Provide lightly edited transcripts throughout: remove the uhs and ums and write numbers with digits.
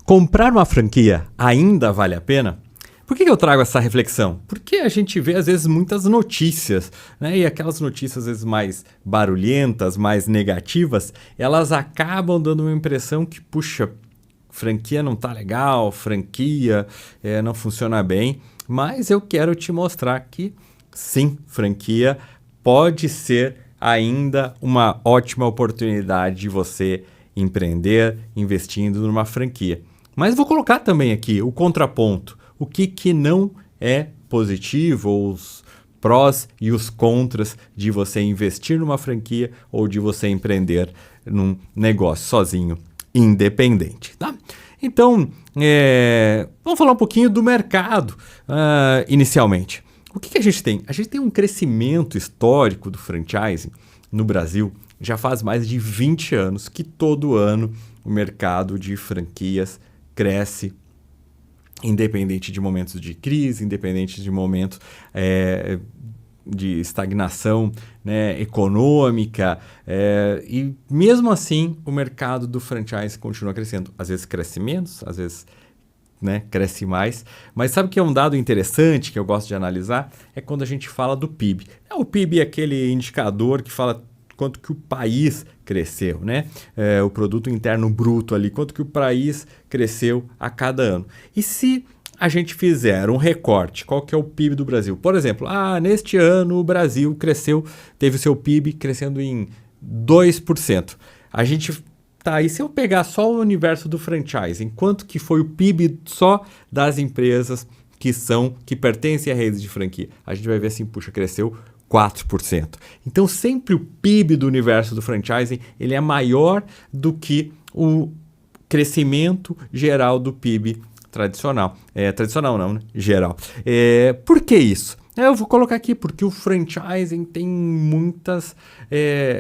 Comprar uma franquia ainda vale a pena? Por que eu trago essa reflexão? Porque a gente vê, às vezes, muitas notícias, né? E aquelas notícias, às vezes, mais barulhentas, mais negativas, elas acabam dando uma impressão que, puxa, franquia não tá legal, franquia não funciona bem. Mas eu quero te mostrar que, sim, franquia pode ser ainda uma ótima oportunidade de você empreender investindo numa franquia. Mas vou colocar também aqui o contraponto. O que não é positivo, ou os prós e os contras de você investir numa franquia ou de você empreender num negócio sozinho, independente, tá? Então, vamos falar um pouquinho do mercado inicialmente. O que a gente tem? A gente tem um crescimento histórico do franchising no Brasil. Já faz mais de 20 anos que todo ano o mercado de franquias cresce, independente de momentos de crise, independente de momentos de estagnação, né, econômica, e mesmo assim o mercado do franchise continua crescendo. Às vezes cresce menos, às vezes, né, cresce mais, mas sabe que é um dado interessante que eu gosto de analisar? É quando a gente fala do PIB. O PIB é aquele indicador que fala quanto que o país cresceu, né? O produto interno bruto ali, quanto que o país cresceu a cada ano. E se a gente fizer um recorte, qual que é o PIB do Brasil? Por exemplo, neste ano o Brasil cresceu, teve o seu PIB crescendo em 2%. A gente e se eu pegar só o universo do franchising, quanto que foi o PIB só das empresas que pertencem à rede de franquia? A gente vai ver assim, puxa, cresceu 4%. Então, sempre o PIB do universo do franchising ele é maior do que o crescimento geral do PIB tradicional. Tradicional não, né? Geral. Por que isso? Eu vou colocar aqui porque o franchising tem muitas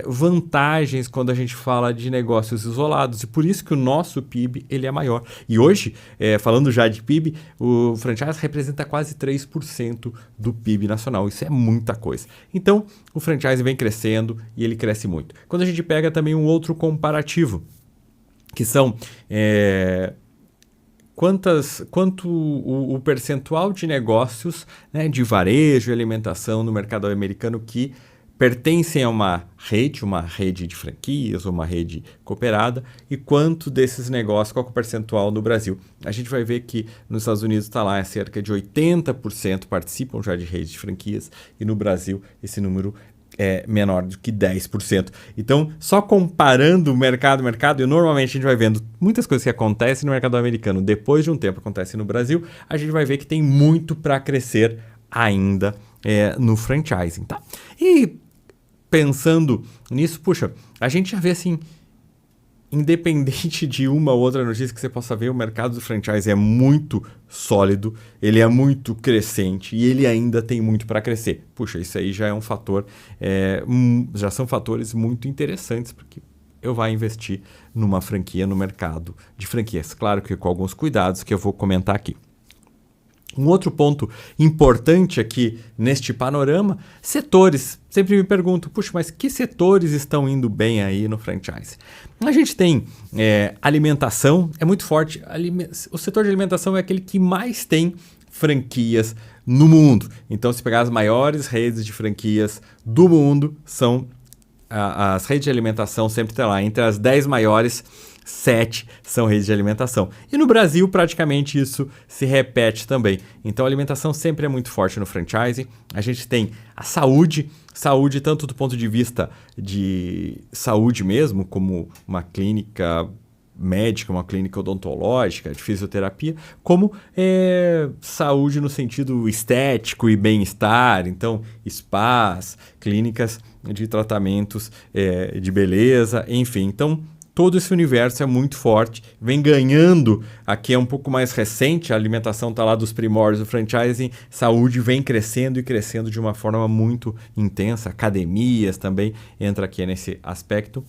vantagens quando a gente fala de negócios isolados e por isso que o nosso PIB ele é maior. E hoje, falando já de PIB, o franchise representa quase 3% do PIB nacional. Isso é muita coisa. Então, o franchise vem crescendo e ele cresce muito. Quando a gente pega também um outro comparativo, que são quanto o percentual de negócios, né, de varejo e alimentação no mercado americano que pertencem a uma rede de franquias, uma rede cooperada, e quanto desses negócios, qual é o percentual no Brasil. A gente vai ver que nos Estados Unidos está lá, cerca de 80% participam já de redes de franquias, e no Brasil esse número é menor do que 10%. Então, só comparando mercado, e normalmente a gente vai vendo muitas coisas que acontecem no mercado americano, depois de um tempo acontecem no Brasil, a gente vai ver que tem muito para crescer ainda no franchising, tá? E pensando nisso, puxa, a gente já vê assim, independente de uma ou outra notícia que você possa ver, o mercado do franchise é muito sólido, ele é muito crescente e ele ainda tem muito para crescer. Puxa, isso aí já é um fator, já são fatores muito interessantes porque eu vou investir numa franquia no mercado de franquias. Claro que com alguns cuidados que eu vou comentar aqui. Um outro ponto importante aqui neste panorama, setores. Sempre me pergunto, puxa, mas que setores estão indo bem aí no franchise? A gente tem alimentação, é muito forte. O setor de alimentação é aquele que mais tem franquias no mundo. Então, se pegar as maiores redes de franquias do mundo, são as redes de alimentação sempre tem lá. Entre as 10 maiores, 7 são redes de alimentação. E no Brasil, praticamente isso se repete também. Então, a alimentação sempre é muito forte no franchising. A gente tem a saúde tanto do ponto de vista de saúde mesmo, como uma clínica médica, uma clínica odontológica, de fisioterapia, como saúde no sentido estético e bem-estar. Então, spas, clínicas de tratamentos de beleza, enfim. Então, todo esse universo é muito forte, vem ganhando, aqui é um pouco mais recente, a alimentação está lá dos primórdios do franchising, saúde vem crescendo e crescendo de uma forma muito intensa, academias também entra aqui nesse aspecto,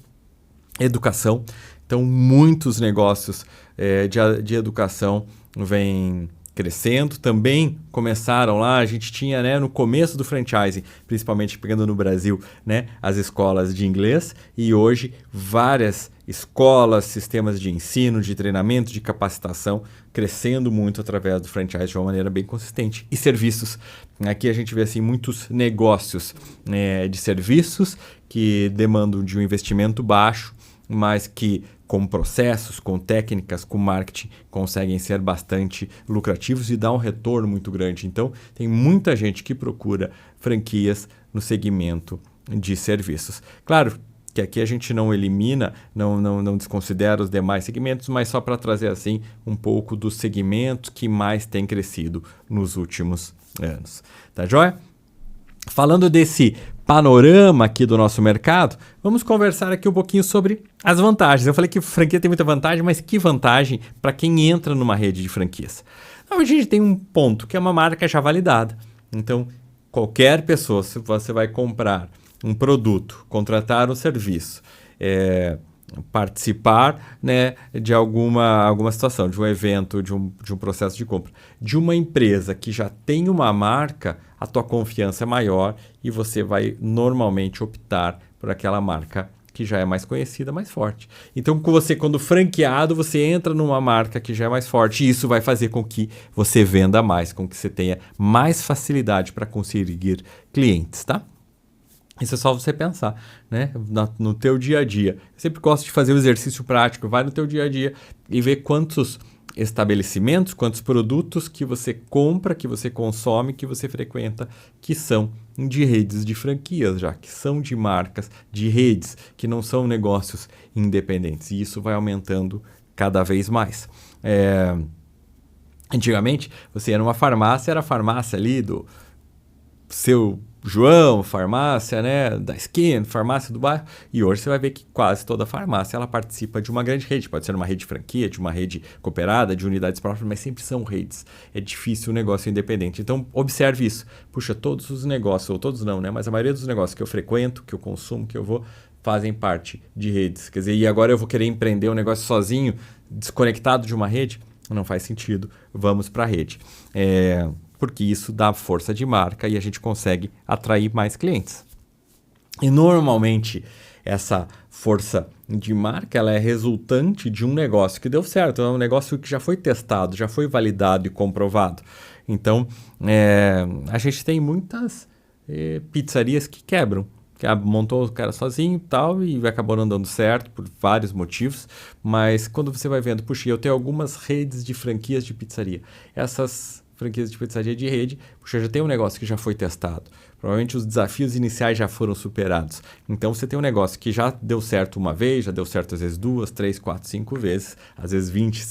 educação, então muitos negócios de educação vêm crescendo, também começaram lá, a gente tinha, né, no começo do franchising, principalmente pegando no Brasil, né, as escolas de inglês, e hoje várias escolas, sistemas de ensino, de treinamento, de capacitação, crescendo muito através do franchise de uma maneira bem consistente. E serviços. Aqui a gente vê assim, muitos negócios de serviços que demandam de um investimento baixo, mas que com processos, com técnicas, com marketing, conseguem ser bastante lucrativos e dar um retorno muito grande. Então, tem muita gente que procura franquias no segmento de serviços. Claro que aqui a gente não elimina, não desconsidera os demais segmentos, mas só para trazer assim um pouco dos segmentos que mais têm crescido nos últimos anos. Tá joia? Falando desse panorama aqui do nosso mercado, vamos conversar aqui um pouquinho sobre as vantagens. Eu falei que franquia tem muita vantagem, mas que vantagem para quem entra numa rede de franquias? Então, a gente tem um ponto que é uma marca já validada. Então, qualquer pessoa, se você vai comprar um produto, contratar um serviço, participar, né, de alguma situação, de um evento, de um processo de compra, de uma empresa que já tem uma marca, a tua confiança é maior e você vai normalmente optar por aquela marca que já é mais conhecida, mais forte. Então, quando franqueado, você entra numa marca que já é mais forte e isso vai fazer com que você venda mais, com que você tenha mais facilidade para conseguir clientes, tá? Isso é só você pensar, né? No teu dia a dia. Eu sempre gosto de fazer o exercício prático. Vai no teu dia a dia e vê quantos estabelecimentos, quantos produtos que você compra, que você consome, que você frequenta, que são de redes de franquias já, que são de marcas, de redes, que não são negócios independentes. E isso vai aumentando cada vez mais. Antigamente, você ia numa farmácia, era a farmácia ali do seu João, farmácia, né, da esquina, farmácia do bairro, e hoje você vai ver que quase toda farmácia ela participa de uma grande rede, pode ser uma rede de franquia, de uma rede cooperada, de unidades próprias, mas sempre são redes. É difícil o negócio independente. Então, observe isso. Puxa, todos os negócios, ou todos não, né, mas a maioria dos negócios que eu frequento, que eu consumo, que eu vou, fazem parte de redes. Quer dizer, e agora eu vou querer empreender um negócio sozinho, desconectado de uma rede? Não faz sentido. Vamos para a rede. Porque isso dá força de marca e a gente consegue atrair mais clientes. E normalmente essa força de marca ela é resultante de um negócio que deu certo, é um negócio que já foi testado, já foi validado e comprovado. Então, a gente tem muitas pizzarias que quebram. Que montou o cara sozinho e tal, e acabou não dando certo por vários motivos, mas quando você vai vendo, puxa, eu tenho algumas redes de franquias de pizzaria. Essas franquias de pizzaria de rede, puxa, já tem um negócio que já foi testado. Provavelmente os desafios iniciais já foram superados. Então você tem um negócio que já deu certo uma vez, já deu certo às vezes 2, 3, 4, 5 vezes, às vezes 20,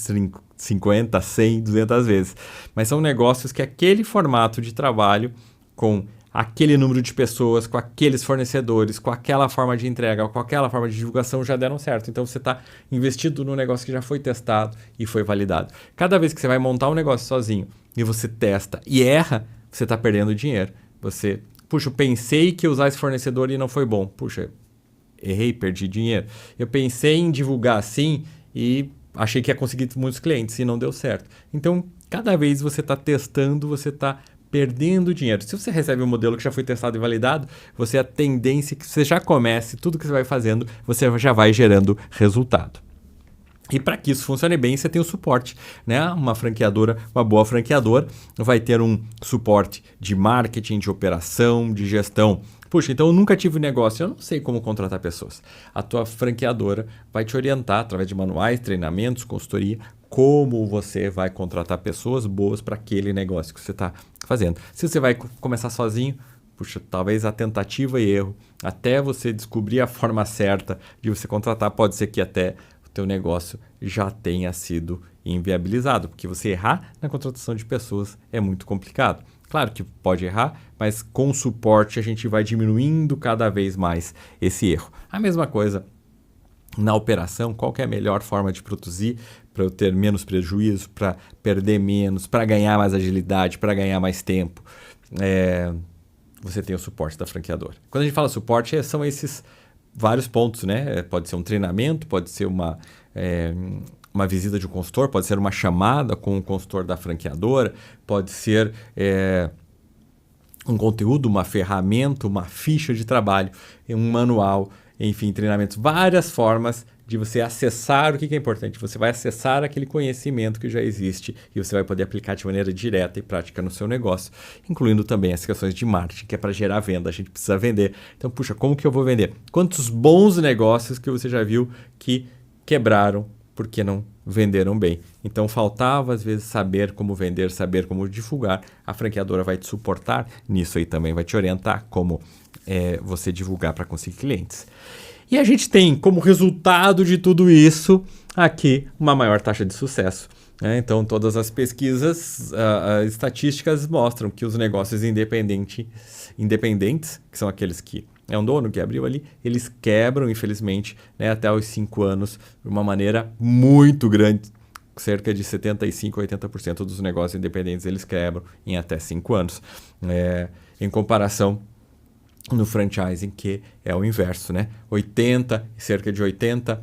50, 100, 200 vezes. Mas são negócios que aquele formato de trabalho com aquele número de pessoas, com aqueles fornecedores, com aquela forma de entrega, com aquela forma de divulgação já deram certo. Então você está investido num negócio que já foi testado e foi validado. Cada vez que você vai montar um negócio sozinho e você testa e erra, você está perdendo dinheiro. Você, puxa, eu pensei que usar esse fornecedor e não foi bom. Puxa, errei, perdi dinheiro. Eu pensei em divulgar assim e achei que ia conseguir muitos clientes e não deu certo. Então, cada vez você está testando, você está perdendo dinheiro. Se você recebe um modelo que já foi testado e validado, a tendência é que você já comece, tudo que você vai fazendo, você já vai gerando resultado. E para que isso funcione bem, você tem o suporte, né? Uma franqueadora, uma boa franqueadora, vai ter um suporte de marketing, de operação, de gestão. Puxa, então eu nunca tive negócio, eu não sei como contratar pessoas. A tua franqueadora vai te orientar através de manuais, treinamentos, consultoria, como você vai contratar pessoas boas para aquele negócio que você está fazendo. Se você vai começar sozinho, puxa, talvez a tentativa e erro, até você descobrir a forma certa de você contratar, pode ser que até o teu negócio já tenha sido inviabilizado, porque você errar na contratação de pessoas é muito complicado. Claro que pode errar, mas com suporte a gente vai diminuindo cada vez mais esse erro. A mesma coisa na operação, qual que é a melhor forma de produzir para eu ter menos prejuízo, para perder menos, para ganhar mais agilidade, para ganhar mais tempo. Você tem o suporte da franqueadora. Quando a gente fala suporte, são esses vários pontos, né? Pode ser um treinamento, pode ser uma visita de um consultor, pode ser uma chamada com o consultor da franqueadora, pode ser um conteúdo, uma ferramenta, uma ficha de trabalho, um manual, enfim, treinamentos, várias formas de você acessar o que é importante. Você vai acessar aquele conhecimento que já existe e você vai poder aplicar de maneira direta e prática no seu negócio, incluindo também as questões de marketing, que é para gerar venda. A gente precisa vender. Então, puxa, como que eu vou vender? Quantos bons negócios que você já viu que quebraram porque não venderam bem? Então, faltava às vezes saber como vender, saber como divulgar. A franqueadora vai te suportar nisso aí também, vai te orientar como você divulgar para conseguir clientes. E a gente tem como resultado de tudo isso aqui uma maior taxa de sucesso. Então, todas as pesquisas estatísticas mostram que os negócios independentes, que são aqueles que é um dono que abriu ali, eles quebram, infelizmente, até os 5 anos, de uma maneira muito grande. Cerca de 75% a 80% dos negócios independentes eles quebram em até 5 anos. Em comparação no franchising, que é o inverso, cerca de 80%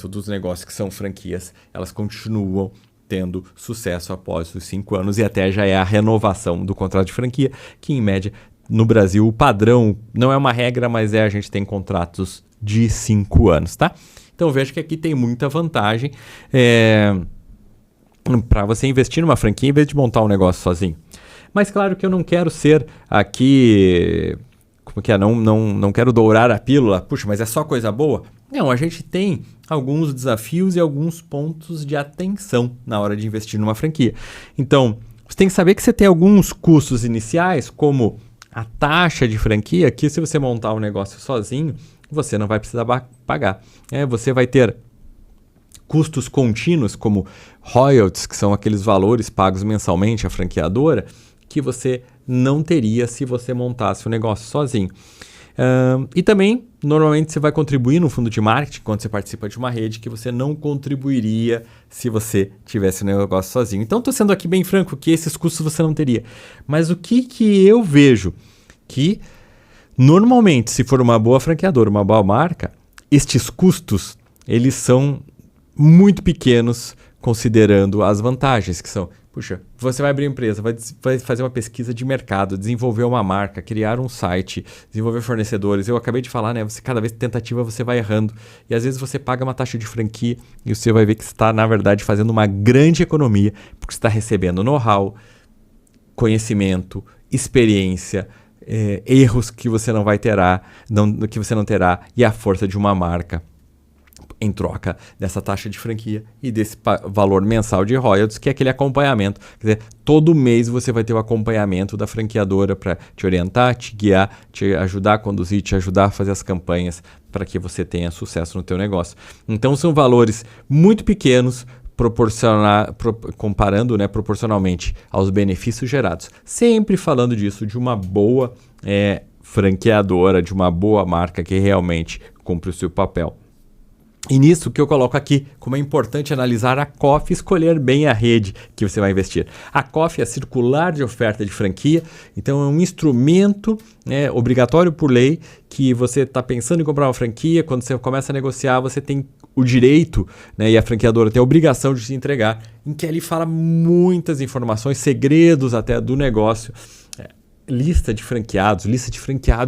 dos negócios que são franquias, elas continuam tendo sucesso após os 5 anos e até já é a renovação do contrato de franquia, que em média no Brasil o padrão não é uma regra, mas a gente tem contratos de 5 anos, tá? Então veja que aqui tem muita vantagem para você investir numa franquia em vez de montar um negócio sozinho. Mas claro que eu não quero ser aqui... Não quero dourar a pílula, puxa, mas é só coisa boa? Não, a gente tem alguns desafios e alguns pontos de atenção na hora de investir numa franquia. Então, você tem que saber que você tem alguns custos iniciais, como a taxa de franquia, que se você montar um negócio sozinho, você não vai precisar pagar. Você vai ter custos contínuos, como royalties, que são aqueles valores pagos mensalmente à franqueadora, que você não teria se você montasse o negócio sozinho. E também, normalmente, você vai contribuir no fundo de marketing quando você participa de uma rede que você não contribuiria se você tivesse o negócio sozinho. Então, estou sendo aqui bem franco que esses custos você não teria. Mas o que eu vejo? Que, normalmente, se for uma boa franqueadora, uma boa marca, estes custos, eles são muito pequenos considerando as vantagens que são... Puxa, você vai abrir uma empresa, vai fazer uma pesquisa de mercado, desenvolver uma marca, criar um site, desenvolver fornecedores. Eu acabei de falar, cada vez tentativa você vai errando. E às vezes você paga uma taxa de franquia e você vai ver que você está, na verdade, fazendo uma grande economia, porque você está recebendo know-how, conhecimento, experiência, erros que você não terá e a força de uma marca em troca dessa taxa de franquia e desse valor mensal de royalties, que é aquele acompanhamento. Quer dizer, todo mês você vai ter o acompanhamento da franqueadora para te orientar, te guiar, te ajudar a conduzir, te ajudar a fazer as campanhas para que você tenha sucesso no teu negócio. Então, são valores muito pequenos, comparando proporcionalmente aos benefícios gerados. Sempre falando disso de uma boa franqueadora, de uma boa marca que realmente cumpre o seu papel. E nisso que eu coloco aqui, como é importante analisar a COF e escolher bem a rede que você vai investir. A COF é a Circular de Oferta de Franquia, então é um instrumento obrigatório por lei que você está pensando em comprar uma franquia, quando você começa a negociar, você tem o direito, e a franqueadora tem a obrigação de te entregar, em que ele fala muitas informações, segredos até do negócio. Lista de franqueados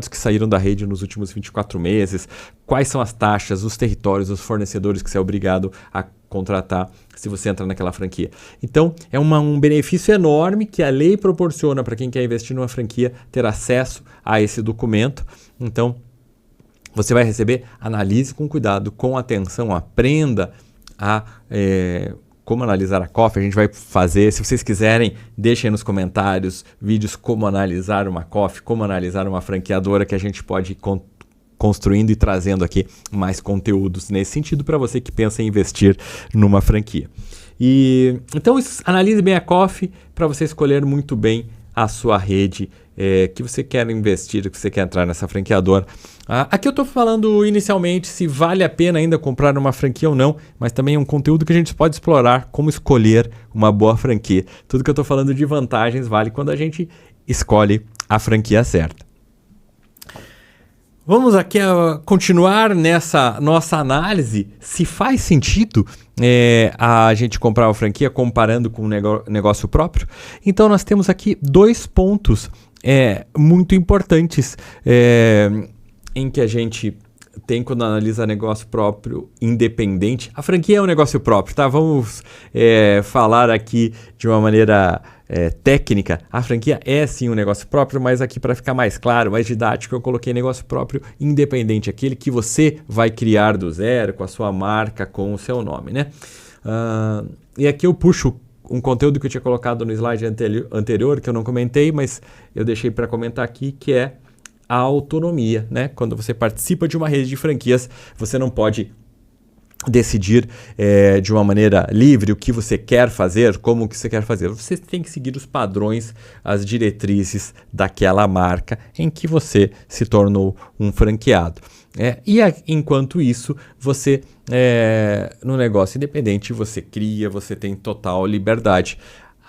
que saíram da rede nos últimos 24 meses, quais são as taxas, os territórios, os fornecedores que você é obrigado a contratar se você entra naquela franquia. Então, é um benefício enorme que a lei proporciona para quem quer investir numa franquia ter acesso a esse documento. Então, você vai receber, analise com cuidado, com atenção, aprenda a... como analisar a COF, a gente vai fazer. Se vocês quiserem, deixem nos comentários vídeos como analisar uma COF, como analisar uma franqueadora, que a gente pode ir construindo e trazendo aqui mais conteúdos nesse sentido para você que pensa em investir numa franquia. Então, analise bem a COF para você escolher muito bem a sua rede que você quer investir, que você quer entrar nessa franqueadora. Aqui eu estou falando inicialmente se vale a pena ainda comprar uma franquia ou não, mas também é um conteúdo que a gente pode explorar como escolher uma boa franquia. Tudo que eu estou falando de vantagens vale quando a gente escolhe a franquia certa. Vamos aqui continuar nessa nossa análise se faz sentido a gente comprar uma franquia comparando com um negócio próprio. Então nós temos aqui 2 pontos muito importantes em que a gente tem quando analisa negócio próprio independente. A franquia é um negócio próprio, tá? Vamos falar aqui de uma maneira técnica. A franquia é sim um negócio próprio, mas aqui para ficar mais claro, mais didático, eu coloquei negócio próprio independente, aquele que você vai criar do zero, com a sua marca, com o seu nome, né? E aqui eu puxo um conteúdo que eu tinha colocado no slide anterior, que eu não comentei, mas eu deixei para comentar aqui, que é a autonomia, né? Quando você participa de uma rede de franquias, você não pode decidir de uma maneira livre o que você quer fazer, como que você quer fazer. Você tem que seguir os padrões, as diretrizes daquela marca em que você se tornou um franqueado. Enquanto isso, você, no negócio independente, você cria, você tem total liberdade.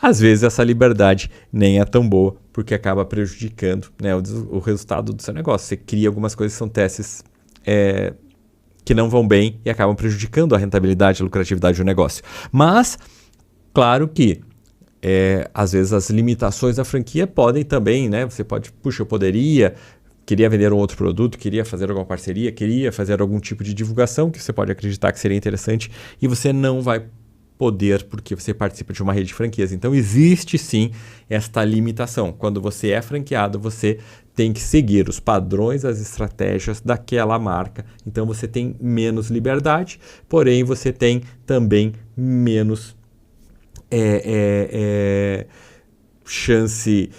Às vezes essa liberdade nem é tão boa, porque acaba prejudicando, né, o resultado do seu negócio. Você cria algumas coisas que são testes que não vão bem e acabam prejudicando a rentabilidade e a lucratividade do negócio. Mas, claro que às vezes as limitações da franquia podem também, né? Você pode, puxa, queria vender um outro produto, queria fazer alguma parceria, queria fazer algum tipo de divulgação que você pode acreditar que seria interessante e você não vai poder porque você participa de uma rede de franquias. Então existe sim esta limitação. Quando você é franqueado, você tem que seguir os padrões, as estratégias daquela marca. Então você tem menos liberdade, porém você tem também menos chance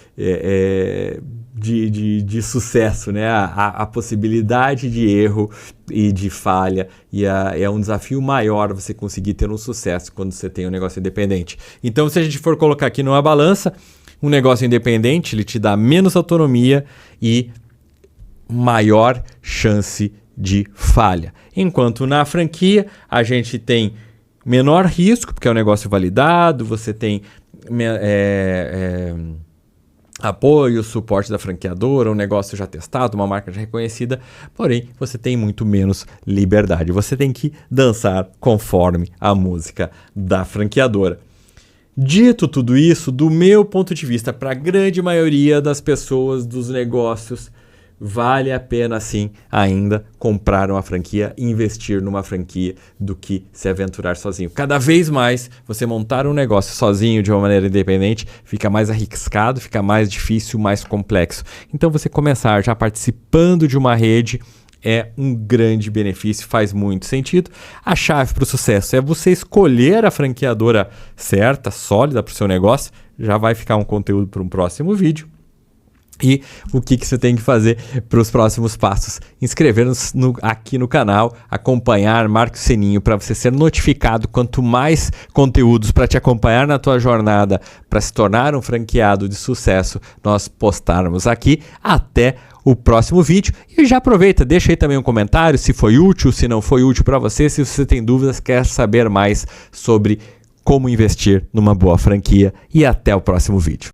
de sucesso, né? A possibilidade de erro e de falha e é um desafio maior você conseguir ter um sucesso quando você tem um negócio independente. Então, se a gente for colocar aqui numa balança, um negócio independente ele te dá menos autonomia e maior chance de falha. Enquanto na franquia a gente tem menor risco, porque é um negócio validado, você tem apoio, suporte da franqueadora, um negócio já testado, uma marca já reconhecida, porém você tem muito menos liberdade. Você tem que dançar conforme a música da franqueadora. Dito tudo isso, do meu ponto de vista, para a grande maioria das pessoas dos negócios, vale a pena sim ainda comprar uma franquia, investir numa franquia do que se aventurar sozinho. Cada vez mais você montar um negócio sozinho de uma maneira independente fica mais arriscado, fica mais difícil, mais complexo. Então você começar já participando de uma rede é um grande benefício, faz muito sentido. A chave para o sucesso é você escolher a franqueadora certa, sólida para o seu negócio. Já vai ficar um conteúdo para um próximo vídeo. E o que você tem que fazer para os próximos passos? Inscrever-se aqui no canal, acompanhar, marque o sininho para você ser notificado. Quanto mais conteúdos para te acompanhar na tua jornada para se tornar um franqueado de sucesso nós postarmos aqui. Até o próximo vídeo. E já aproveita, deixa aí também um comentário se foi útil, se não foi útil para você, se você tem dúvidas, quer saber mais sobre como investir numa boa franquia. E até o próximo vídeo.